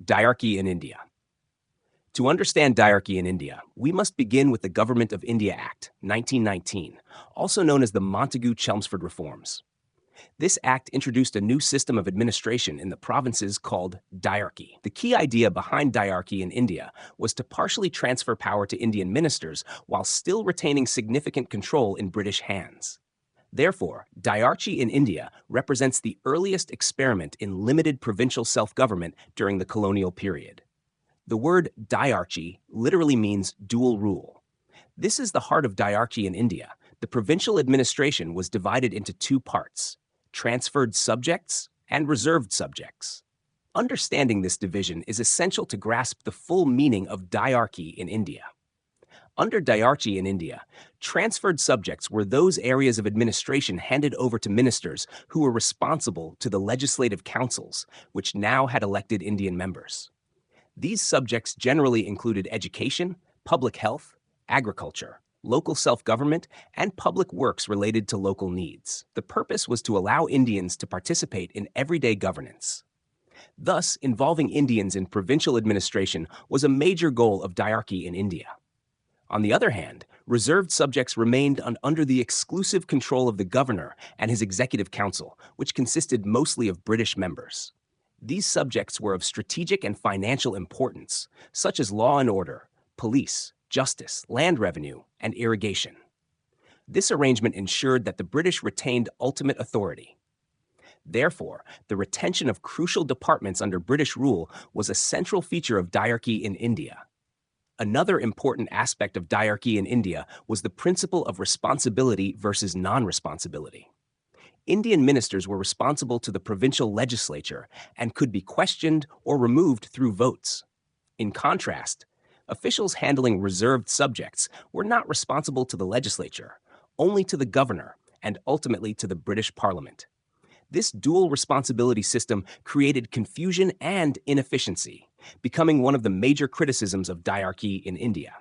Dyarchy in India. To understand Dyarchy in India, we must begin with the Government of India Act, 1919, also known as the Montagu-Chelmsford Reforms. This act introduced a new system of administration in the provinces called Dyarchy. The key idea behind Dyarchy in India was to partially transfer power to Indian ministers while still retaining significant control in British hands. Therefore, Dyarchy in India represents the earliest experiment in limited provincial self-government during the colonial period. The word Dyarchy literally means dual rule. This is the heart of Dyarchy in India. The provincial administration was divided into two parts: transferred subjects and reserved subjects. Understanding this division is essential to grasp the full meaning of Dyarchy in India. Under Dyarchy in India, transferred subjects were those areas of administration handed over to ministers who were responsible to the legislative councils, which now had elected Indian members. These subjects generally included education, public health, agriculture, local self-government, and public works related to local needs. The purpose was to allow Indians to participate in everyday governance. Thus, involving Indians in provincial administration was a major goal of Dyarchy in India. On the other hand, reserved subjects remained under the exclusive control of the governor and his executive council, which consisted mostly of British members. These subjects were of strategic and financial importance, such as law and order, police, justice, land revenue, and irrigation. This arrangement ensured that the British retained ultimate authority. Therefore, the retention of crucial departments under British rule was a central feature of Dyarchy in India. Another important aspect of Dyarchy in India was the principle of responsibility versus non-responsibility. Indian ministers were responsible to the provincial legislature and could be questioned or removed through votes. In contrast, officials handling reserved subjects were not responsible to the legislature, only to the governor and ultimately to the British Parliament. This dual responsibility system created confusion and inefficiency, becoming one of the major criticisms of Dyarchy in India.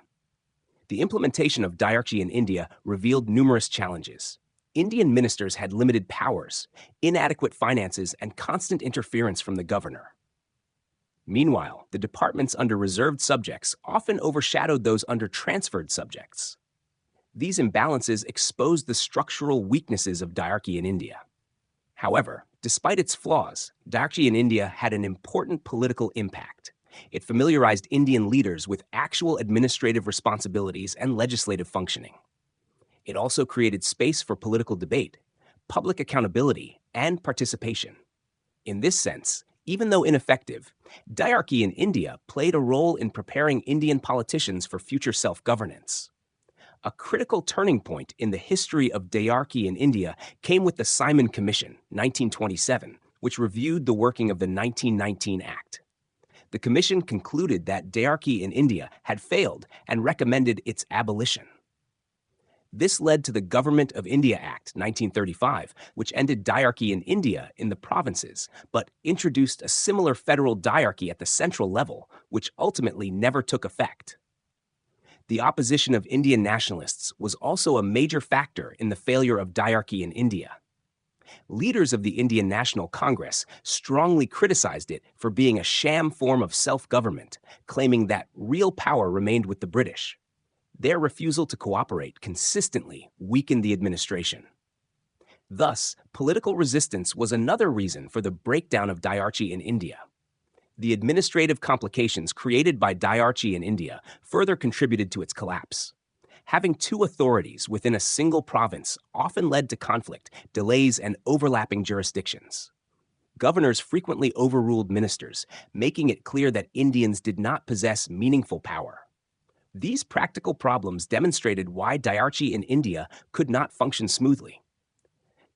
The implementation of Dyarchy in India revealed numerous challenges. Indian ministers had limited powers, inadequate finances, and constant interference from the governor. Meanwhile, the departments under reserved subjects often overshadowed those under transferred subjects. These imbalances exposed the structural weaknesses of Dyarchy in India. However, despite its flaws, Dyarchy in India had an important political impact. It familiarized Indian leaders with actual administrative responsibilities and legislative functioning. It also created space for political debate, public accountability, and participation. In this sense, even though ineffective, Dyarchy in India played a role in preparing Indian politicians for future self-governance. A critical turning point in the history of Dyarchy in India came with the Simon Commission, 1927, which reviewed the working of the 1919 Act. The commission concluded that Dyarchy in India had failed and recommended its abolition. This led to the Government of India Act, 1935, which ended Dyarchy in India in the provinces, but introduced a similar federal Dyarchy at the central level, which ultimately never took effect. The opposition of Indian nationalists was also a major factor in the failure of Dyarchy in India. Leaders of the Indian National Congress strongly criticized it for being a sham form of self-government, claiming that real power remained with the British. Their refusal to cooperate consistently weakened the administration. Thus, political resistance was another reason for the breakdown of Dyarchy in India. The administrative complications created by Dyarchy in India further contributed to its collapse. Having two authorities within a single province often led to conflict, delays, and overlapping jurisdictions. Governors frequently overruled ministers, making it clear that Indians did not possess meaningful power. These practical problems demonstrated why Dyarchy in India could not function smoothly.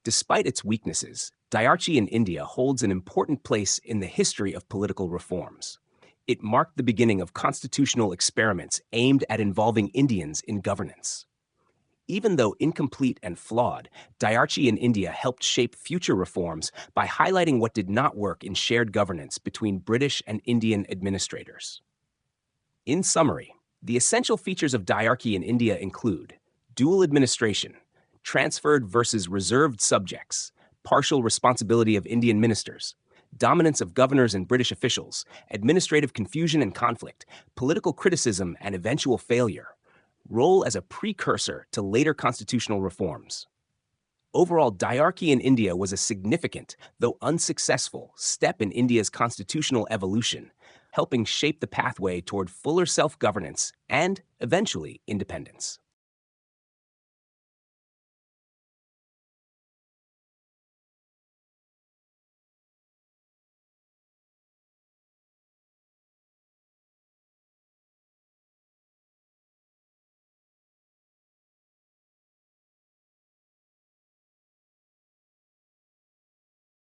Despite its weaknesses, Dyarchy in India holds an important place in the history of political reforms. It marked the beginning of constitutional experiments aimed at involving Indians in governance. Even though incomplete and flawed, Dyarchy in India helped shape future reforms by highlighting what did not work in shared governance between British and Indian administrators. In summary, the essential features of Dyarchy in India include dual administration, transferred versus reserved subjects, partial responsibility of Indian ministers, dominance of governors and British officials, administrative confusion and conflict, political criticism and eventual failure, role as a precursor to later constitutional reforms. Overall, Dyarchy in India was a significant, though unsuccessful, step in India's constitutional evolution, helping shape the pathway toward fuller self-governance and, eventually, independence.